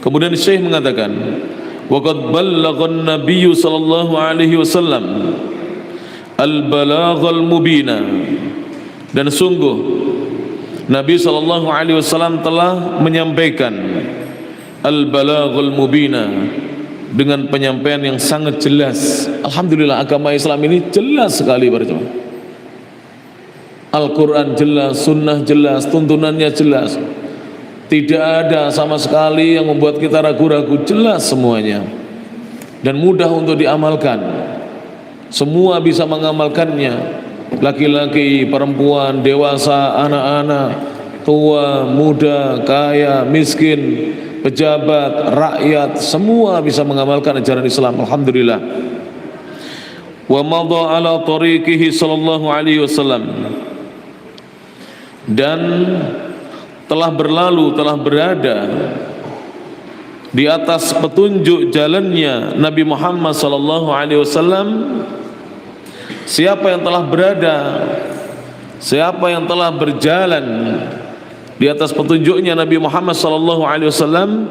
Kemudian Syekh mengatakan, wa qad ballaghan nabiyyu sallallahu alaihi wasallam al-balaghal mubina, dan sungguh Nabi sallallahu alaihi wasallam telah menyampaikan al-balaghal mubina, dengan penyampaian yang sangat jelas. Alhamdulillah, agama Islam ini jelas sekali para jemaah. Al-Quran jelas, sunnah jelas, tuntunannya jelas. Tidak ada sama sekali yang membuat kita ragu-ragu, jelas semuanya. Dan mudah untuk diamalkan. Semua bisa mengamalkannya. Laki-laki, perempuan, dewasa, anak-anak, tua, muda, kaya, miskin, pejabat, rakyat, semua bisa mengamalkan ajaran Islam. Alhamdulillah. Wa madha ala tariqihi sallallahu alaihi wasallam, dan telah berlalu, telah berada di atas petunjuk jalannya Nabi Muhammad sallallahu alaihi wasallam. Siapa yang telah berada, siapa yang telah berjalan di atas petunjuknya Nabi Muhammad sallallahu alaihi wasallam,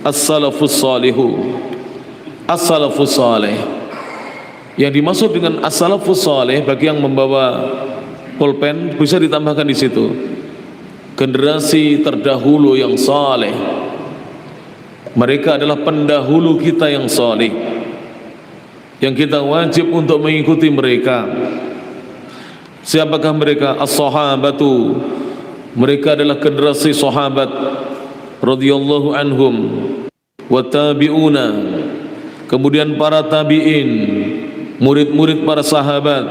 as-salafus salihu, as-salafus salih. Yang dimaksud dengan as-salafus salih, bagi yang membawa pulpen bisa ditambahkan di situ, generasi terdahulu yang saleh. Mereka adalah pendahulu kita yang saleh, yang kita wajib untuk mengikuti mereka. Siapakah mereka? As-sahabatu, mereka adalah generasi sahabat radhiyallahu anhum, wa tabi'una, kemudian para tabi'in, murid-murid para sahabat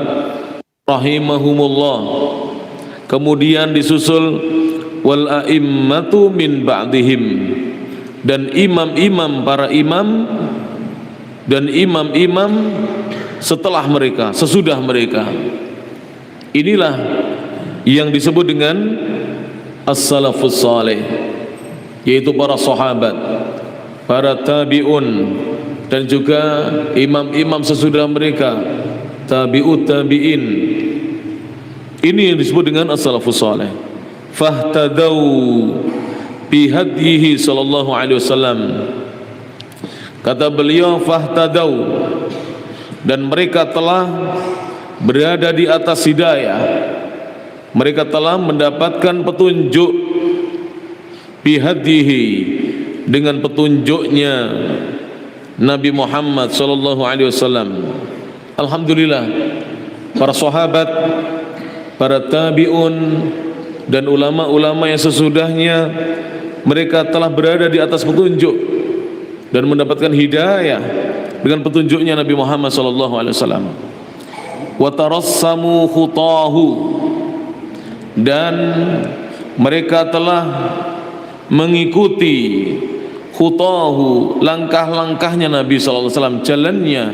rahimahumullah, kemudian disusul wal a'immatu min ba'dihim, dan imam-imam, para imam dan imam-imam setelah mereka, sesudah mereka. Inilah yang disebut dengan as-salafus salih, yaitu para sahabat, para tabi'un, dan juga imam-imam sesudah mereka, tabi'ut tabi'in. Ini yang disebut dengan as-salafus salih. Fahtadau bihadyihi sallallahu alaihi wasallam. Kata beliau, fahtadau, dan mereka telah berada di atas hidayah. Mereka telah mendapatkan petunjuk, bihadyihi, dengan petunjuknya Nabi Muhammad sallallahu alaihi wasallam. Alhamdulillah, para sahabat, para tabi'un, dan ulama-ulama yang sesudahnya, mereka telah berada di atas petunjuk dan mendapatkan hidayah dengan petunjuknya Nabi Muhammad sallallahu alaihi wasallam. Wa tarassamu khutahu, dan mereka telah mengikuti khutahu, langkah-langkahnya Nabi sallallahu alaihi wasallam, jalannya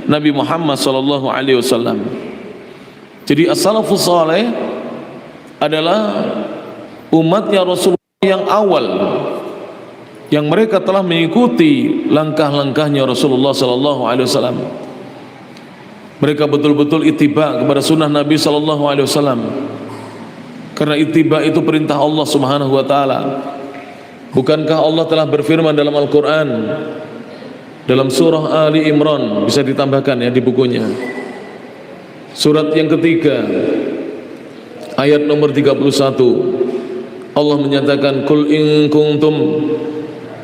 Nabi Muhammad sallallahu alaihi wasallam. Jadi as-salafus salih adalah umatnya Rasulullah yang awal, yang mereka telah mengikuti langkah-langkahnya Rasulullah sallallahu alaihi wasallam. Mereka betul-betul ittiba kepada sunnah Nabi sallallahu alaihi wasallam, karena ittiba itu perintah Allah Subhanahu wa taala. Bukankah Allah telah berfirman dalam Al-Quran, dalam surah Ali Imran, bisa ditambahkan ya di bukunya, surat yang ketiga, ayat nomor 31, Allah menyatakan, Qul in kuntum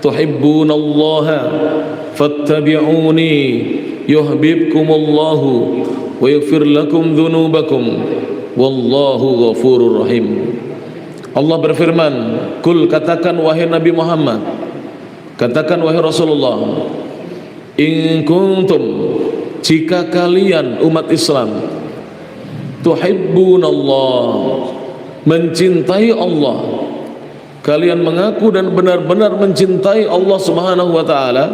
tuhibbunallaha fattabi'uni yuhibbukumullahu wa yaghfir lakum dzunubakum wallahu ghafurur rahim. Allah berfirman, Qul, katakan wahai Nabi Muhammad, katakan wahai Rasulullah, in kuntum, jika kalian umat Islam, tuhibbunallah, mencintai Allah, kalian mengaku dan benar-benar mencintai Allah Subhanahu wa taala,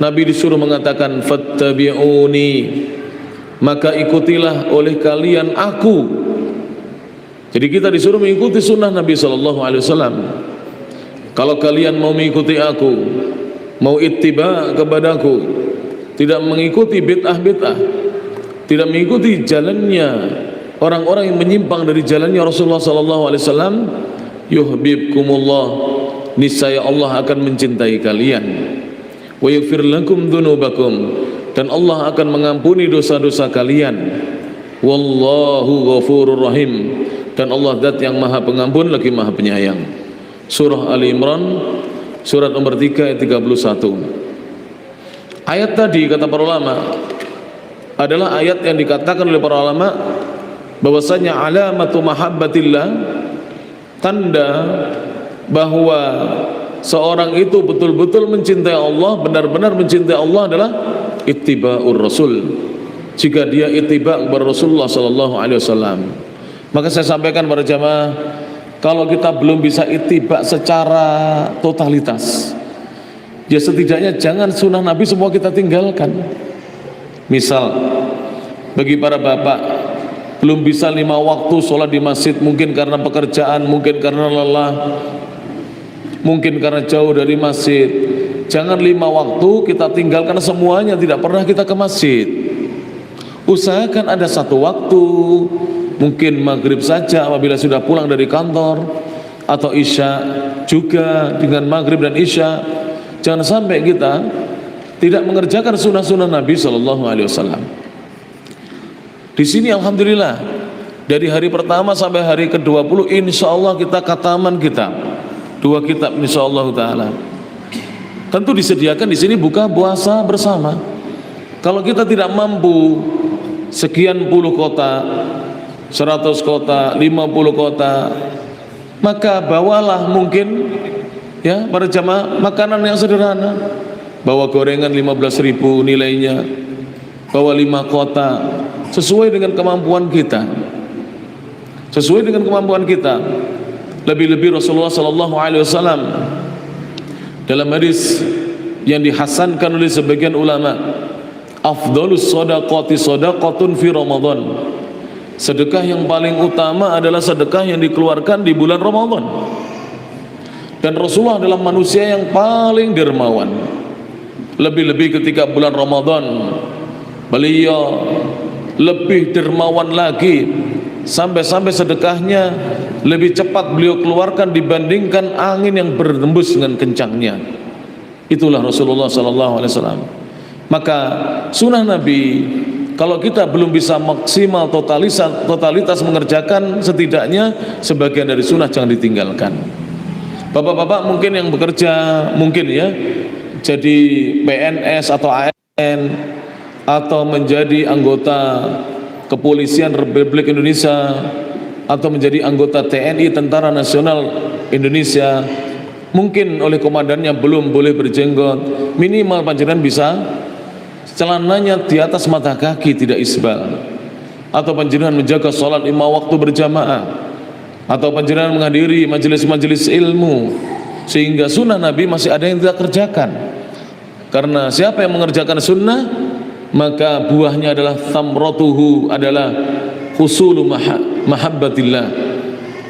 Nabi disuruh mengatakan fattabi'uni, maka ikutilah oleh kalian aku. Jadi kita disuruh mengikuti sunnah Nabi sallallahu alaihi wasallam. Kalau kalian mau mengikuti aku, mau ittiba kepadaku, tidak mengikuti bid'ah-bid'ah, tidak mengikuti jalannya orang-orang yang menyimpang dari jalannya Rasulullah sallallahu alaihi wasallam, yuhibbukumullah, niscaya Allah akan mencintai kalian. Wa yaghfir lakum dzunubakum, dan Allah akan mengampuni dosa-dosa kalian. Wallahu ghafurur rahim, dan Allah zat yang maha pengampun lagi maha penyayang. Surah Ali Imran surat nomor 3 ayat 31. Ayat tadi kata para ulama adalah ayat yang dikatakan oleh para ulama bahwasanya alamatu mahabbatillah, tanda bahwa seorang itu betul-betul mencintai Allah, benar-benar mencintai Allah adalah ittiba'ur rasul. Jika dia ittiba' kepada Rasulullah sallallahu alaihi wasallam. Maka saya sampaikan para jamaah, kalau kita belum bisa ittiba' secara totalitas, ya setidaknya jangan sunnah Nabi semua kita tinggalkan. Misal bagi para bapak belum bisa 5 waktu sholat di masjid, mungkin karena pekerjaan, mungkin karena lelah, mungkin karena jauh dari masjid, jangan 5 waktu kita tinggalkan semuanya, tidak pernah kita ke masjid. Usahakan ada 1 waktu, mungkin maghrib saja apabila sudah pulang dari kantor, atau isya juga dengan maghrib dan isya. Jangan sampai kita tidak mengerjakan sunnah-sunnah Nabi Sallallahu Alaihi Wasallam. Di sini alhamdulillah dari hari pertama sampai hari ke-20 insya Allah kita khataman kitab 2 kitab insya Allah taala. Tentu disediakan di sini buka puasa bersama. Kalau kita tidak mampu sekian puluh kota, 100 kota, 50 kota, maka bawalah mungkin ya para jamaah makanan yang sederhana. Bawa gorengan 15.000 nilainya, bawa 5 kota, sesuai dengan kemampuan kita. Sesuai dengan kemampuan kita. Lebih-lebih Rasulullah sallallahu alaihi wasallam dalam hadis yang dihasankan oleh sebagian ulama, afdhalus shadaqati shadaqatun fi Ramadan. Sedekah yang paling utama adalah sedekah yang dikeluarkan di bulan Ramadan. Dan Rasulullah adalah manusia yang paling dermawan. Lebih-lebih ketika bulan Ramadan, beliau lebih dermawan lagi, sampai-sampai sedekahnya lebih cepat beliau keluarkan dibandingkan angin yang berhembus dengan kencangnya. Itulah Rasulullah sallallahu alaihi wasallam. Maka sunnah Nabi, kalau kita belum bisa maksimal totalitas mengerjakan, setidaknya sebagian dari sunnah jangan ditinggalkan. Bapak-bapak mungkin yang bekerja, mungkin ya jadi PNS atau ASN, atau menjadi anggota Kepolisian Republik Indonesia, atau menjadi anggota TNI Tentara Nasional Indonesia, mungkin oleh komandannya belum boleh berjenggot, minimal panjenengan bisa celananya di atas mata kaki tidak isbal, atau panjenengan menjaga sholat 5 waktu berjamaah, atau panjenengan menghadiri majelis-majelis ilmu, sehingga sunnah Nabi masih ada yang tidak kerjakan. Karena siapa yang mengerjakan sunnah, maka buahnya adalah thamratuhu, adalah husulu mahabbatillah.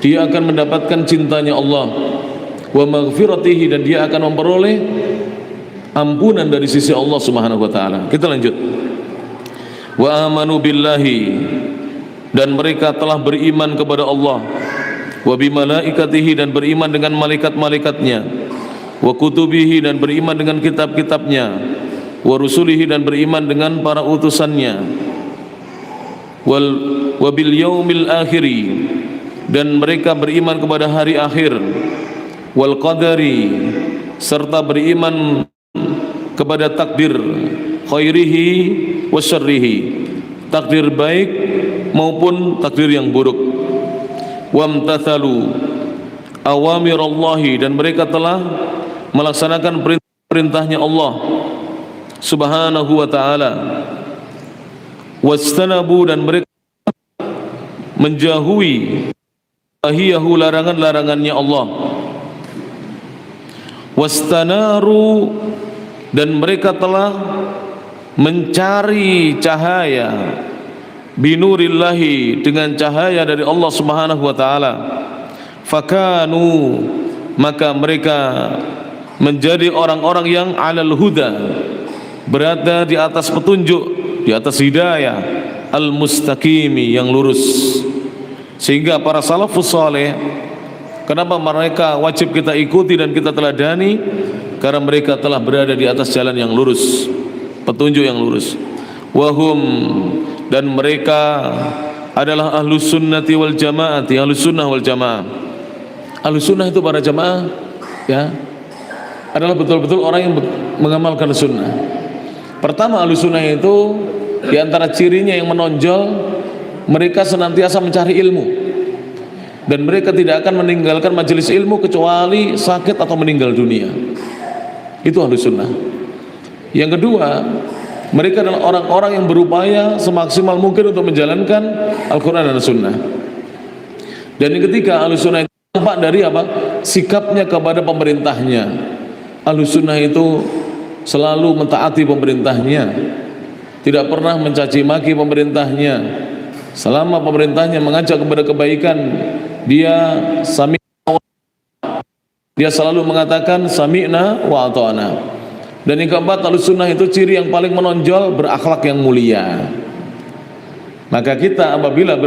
Dia akan mendapatkan cintanya Allah, wa maghfiratihi, dan dia akan memperoleh ampunan dari sisi Allah Subhanahu wa taala. Kita lanjut. Wa amanu billahi, dan mereka telah beriman kepada Allah, wa bimalaikatihi, dan beriman dengan malaikat-malaikatnya, wa kutubihi, dan beriman dengan kitab-kitabnya, wa rusulihi, dan beriman dengan para utusannya, wa bil yaumil akhiri, dan mereka beriman kepada hari akhir, wal qadari, serta beriman kepada takdir, khairihi wa syarrihi, takdir baik maupun takdir yang buruk. Wamtathalu awamirallahi, dan mereka telah melaksanakan perintahnya Allah Subhanahu wa ta'ala. Wastanabu, dan mereka menjauhi nahiyahu, larangan-larangannya Allah. Wastanaru, dan mereka telah mencari cahaya binurillahi, dengan cahaya dari Allah Subhanahu wa ta'ala. Fakanu, maka mereka menjadi orang-orang yang alal huda, berada di atas petunjuk, di atas hidayah, al-mustaqimi, yang lurus. Sehingga para salafus saleh Kenapa mereka wajib kita ikuti dan kita teladani? Karena mereka telah berada di atas jalan yang lurus, petunjuk yang lurus. Wahum, dan mereka adalah ahlus sunnati wal jamaati, ahlus sunnah wal jamaah. Ahlus sunnah itu para jamaah, ya, adalah betul-betul orang yang mengamalkan sunnah. Pertama, ahlus sunnah itu di antara cirinya yang menonjol, mereka senantiasa mencari ilmu, dan mereka tidak akan meninggalkan majelis ilmu kecuali sakit atau meninggal dunia. Itu ahlus sunnah. Yang kedua, mereka adalah orang-orang yang berupaya semaksimal mungkin untuk menjalankan Al-Quran dan Sunnah. Dan yang ketiga, ahlus sunnah itu tampak dari apa? Sikapnya kepada pemerintahnya. Ahlus sunnah itu selalu mentaati pemerintahnya, tidak pernah mencaci maki pemerintahnya. Selama pemerintahnya mengajak kepada kebaikan, dia selalu mengatakan sami'na wa ata'na. Dan yang keempat, ahlus sunnah itu ciri yang paling menonjol, berakhlak yang mulia. Maka kita apabila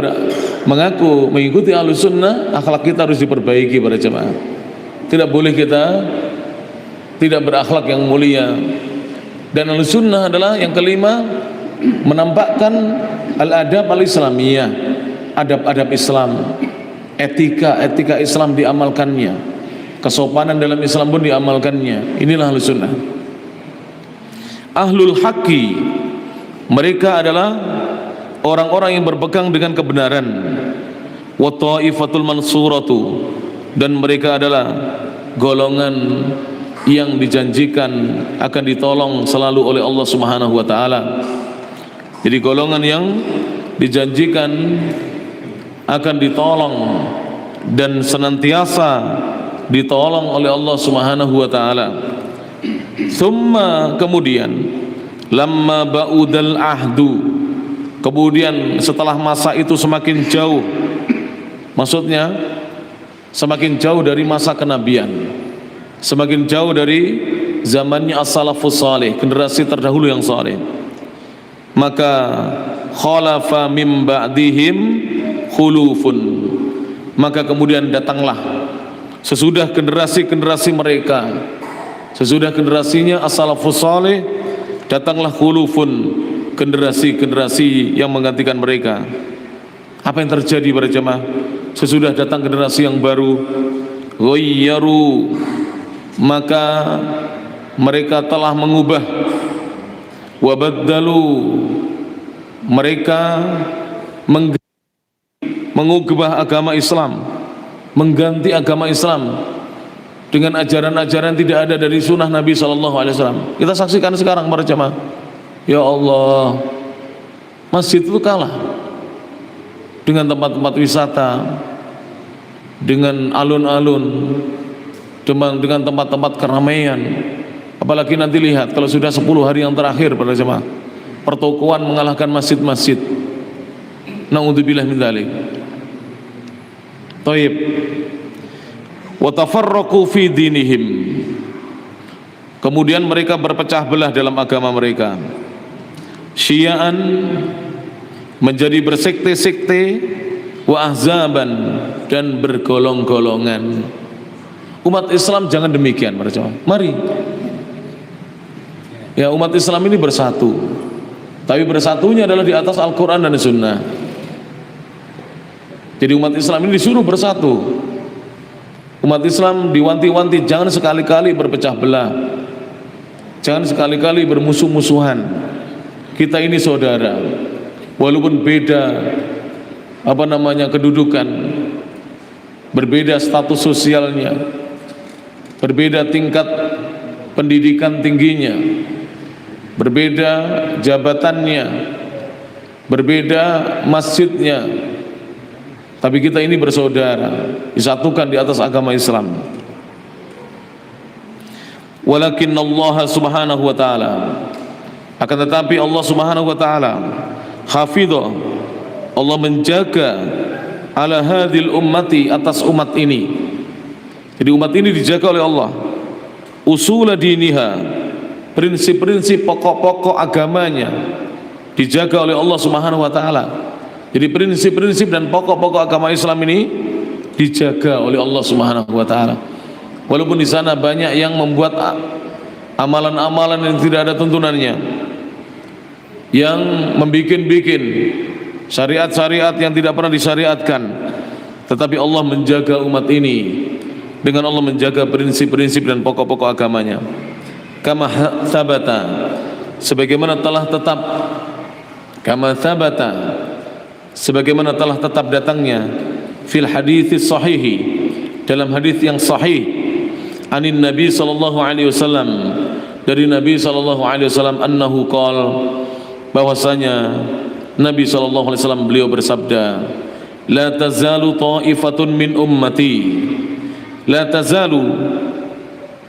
mengaku mengikuti ahlus sunnah, akhlak kita harus diperbaiki para jemaah. Tidak boleh kita tidak berakhlak yang mulia. Dan ahlus sunnah adalah yang kelima, menampakkan al-adab al-islamiyah, adab-adab Islam, etika Islam diamalkannya, kesopanan dalam Islam pun diamalkannya. Inilah ahlus sunnah. Ahlul haqqi, mereka adalah orang-orang yang berpegang dengan kebenaran. Wa ta'ifatul mansuratu, dan mereka adalah golongan yang dijanjikan akan ditolong selalu oleh Allah Subhanahu wa taala. Jadi golongan yang dijanjikan akan ditolong dan senantiasa ditolong oleh Allah Subhanahu wa taala. Summa, kemudian, lamma ba'udal ahdu, kemudian setelah masa itu semakin jauh, maksudnya semakin jauh dari masa kenabian, semakin jauh dari zamannya as-salafus salih, generasi terdahulu yang saleh, maka khalafa mim ba'dihim khulufun, maka kemudian datanglah sesudah generasi-generasi mereka, sesudah generasinya as-salafus salih, datanglah khulufun, generasi-generasi yang menggantikan mereka. Apa yang terjadi para jemaah? Sesudah datang generasi yang baru, ghayyaru, maka mereka telah mengubah, wabaddalu, mereka mengubah agama Islam, mengganti agama Islam dengan ajaran-ajaran tidak ada dari sunnah Nabi SAW. Kita saksikan sekarang para jemaah. Ya Allah, masjid itu kalah dengan tempat-tempat wisata, dengan alun-alun, dengan tempat-tempat keramaian. Apalagi nanti lihat kalau sudah 10 hari yang terakhir para jemaah, pertokoan mengalahkan masjid-masjid. Na'udzubillah min dzalik. Thayyib. Wa tafarraqu fi dinihim, kemudian mereka berpecah belah dalam agama mereka. Syi'an, menjadi bersekte-sekte, wa ahzaban, dan bergolong-golongan. Umat Islam jangan demikian para jemaah. Mari, ya, umat Islam ini bersatu, tapi bersatunya adalah di atas Al-Quran dan Sunnah. Jadi umat Islam ini disuruh bersatu. Umat Islam diwanti-wanti jangan sekali-kali berpecah belah, jangan sekali-kali bermusuh-musuhan. Kita ini saudara, walaupun beda kedudukan, berbeda status sosialnya, berbeda tingkat pendidikan tingginya, berbeda jabatannya, berbeda masjidnya, tapi kita ini bersaudara, disatukan di atas agama Islam. Walakin Allah Subhanahu wa ta'ala, akan tetapi Allah Subhanahu wa ta'ala hafidhah, Allah menjaga ala hadhil ummati, atas umat ini. Jadi umat ini dijaga oleh Allah. Usul diniha, prinsip-prinsip pokok-pokok agamanya dijaga oleh Allah Subhanahu wa ta'ala. Jadi prinsip-prinsip dan pokok-pokok agama Islam ini dijaga oleh Allah Subhanahu wa taala. Walaupun di sana banyak yang membuat amalan-amalan yang tidak ada tuntunannya, yang membikin-bikin syariat-syariat yang tidak pernah disyariatkan, tetapi Allah menjaga umat ini dengan Allah menjaga prinsip-prinsip dan pokok-pokok agamanya. Kama thabata, sebagaimana telah tetap, kama thabata, sebagaimana telah tetap datangnya fil hadits sahihi, dalam hadis yang sahih, anin Nabi sallallahu alaihi wasallam, dari Nabi sallallahu alaihi wasallam, annahu qala, bahwasanya Nabi sallallahu alaihi wasallam beliau bersabda, la tazalu ta'ifatun min ummati, la tazalu,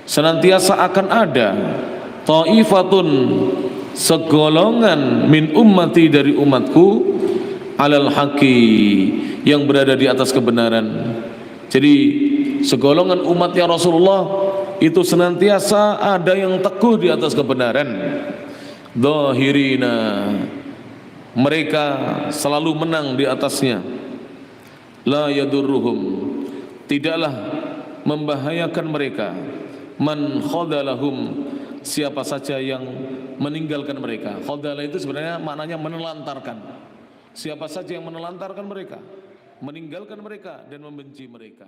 senantiasa akan ada, ta'ifatun, segolongan, min ummati, dari umatku, alal haqi, yang berada di atas kebenaran. Jadi segolongan umatnya Rasulullah itu senantiasa ada yang teguh di atas kebenaran. Zahirina, mereka selalu menang di atasnya. La yadurruhum, tidaklah membahayakan mereka, man khadalahum, siapa saja yang meninggalkan mereka. Khadalah itu sebenarnya maknanya menelantarkan. Siapa saja yang menelantarkan mereka, meninggalkan mereka dan membenci mereka.